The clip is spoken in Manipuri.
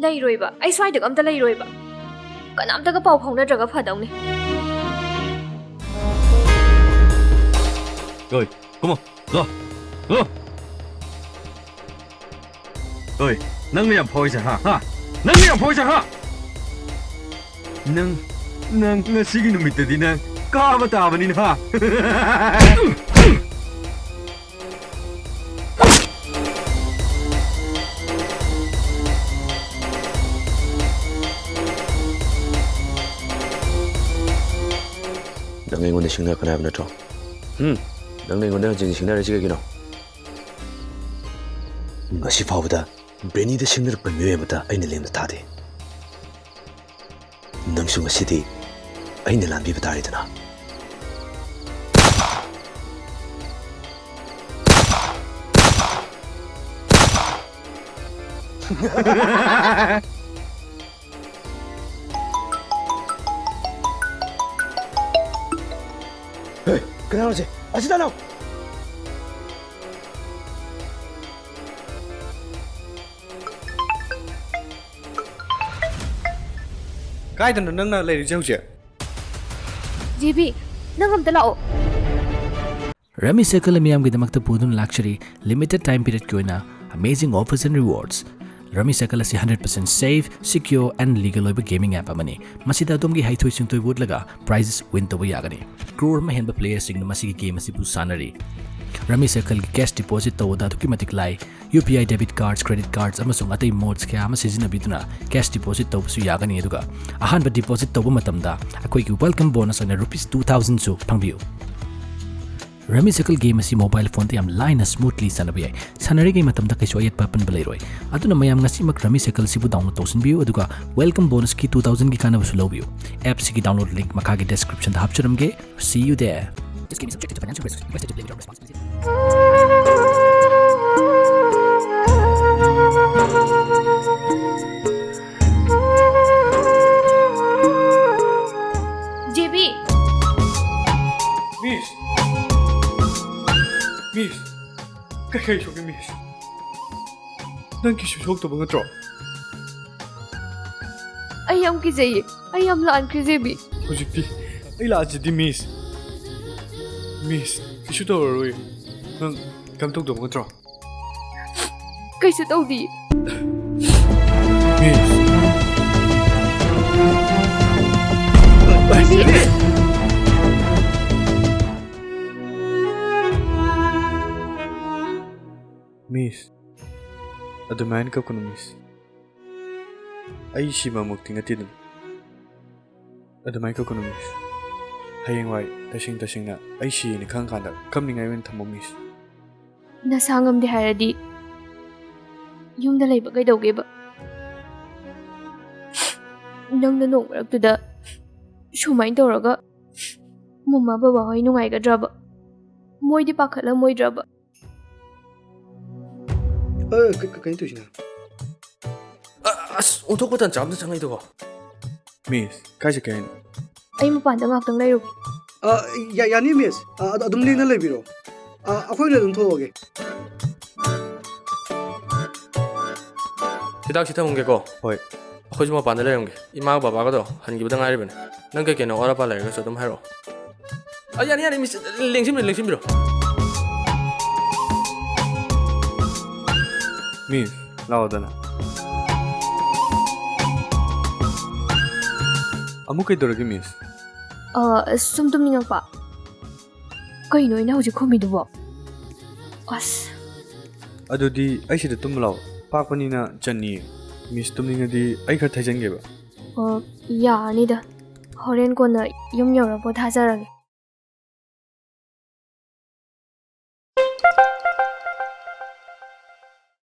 ꯂꯩꯔꯣꯏꯕ ꯑꯩ ꯁ꯭ꯋꯥꯏꯗ ꯑꯝꯇ ꯂꯩꯔꯣꯏꯕ ꯀꯅꯥꯝꯇꯒ ꯄꯥꯎ ꯐꯥꯎꯅꯗ꯭ꯔꯒ ꯐꯗꯧꯅꯤ Oi, come on, go, go. Oi, nang yam poison ha. Nang yam poison ha. Nang ngasigi numit di nang ka ba ni ha. Nang ngon de singna kana na to. Nang ngon de jing singna re gino. Ngasi phawda Benny de singna pa me mata aina lem ta de. Nang su ngasi di aina lambi batari dana. Hey, kenapa sih? Asyik tanam. Cái thằng nâng là lấy được chưa? JB nang amta lao Rami Circle miyam gidamakta pudun luxury limited time period koina amazing offers and rewards. Rami Circle is 100% safe, secure and legal over gaming app amani. Masida domgi haithoi singtoi wood laga prizes win to yagani. Crore mahenba players sing masigi game asipu sanari. Rami Circle cash deposit to da matik lai UPI debit cards, credit cards amasung atay modes kaya ama sizinabiduna cash deposit to su yagani eduga. Ahanba deposit to matamda akoy ki welcome bonus na ₹2,000 su pangbiu. Rami Circle game asi mobile phone te am line smoothly sanabiyai. Sanari game matamda kaiso ayat papan balairoi. Aduna mayam ngasi mak Rami Circle sibu download tosin biu aduga welcome bonus ki 2,000 ki kana busu lobiu. App si ki download link makagi description da hapcharamge. See you there. This game is subject to financial risks. Requested to play without responsibility. JB Miss, cái chỗ cái Miss. Nang kisu sok to bangatro. ay am kizay ay am laan kri JB Hojikti. Ai la ji di Miss. Miss, kisu to roi. Nang kam tok to bangatro. kaisu tawdi Miss. Miss, adumayan ka kuno Miss. Ay si mamukti nga tidun. Adumay ka kuno Miss. Hayang wai tasing na ay si ni kang kanda kam ni ngayon tamo Miss. nasangam de haradi yumda laiba kaidawge ba nang nanong raktuda shumain tawraga mama baba hoy nungaigadraba moidi pakhatla moidraba Cái tuổi nào? As untuk ko tan jam da changai to. Miss, cái gì cái? ay mapanda ngaktang layro Yani miss. Adum lena lebiro. Akoy na dum thoge. Hidak sita mungge ko. Hoi. Akoy juma panda layong ge. Ima baba ka do han gi budang ari ben. Nang ke no ora pa lay ga so dum haro. Yani miss lengsim biro. Miss, lao dana. Amu kay dorage Miss. sum tum ningang pa kaino ina hoji khomi dubo as Adudi ay sida tum lao. Pakpani na chani. Miss tum ninga di ay kar thaijan ge ba. ya ni da horen ko na yum yora po thazarage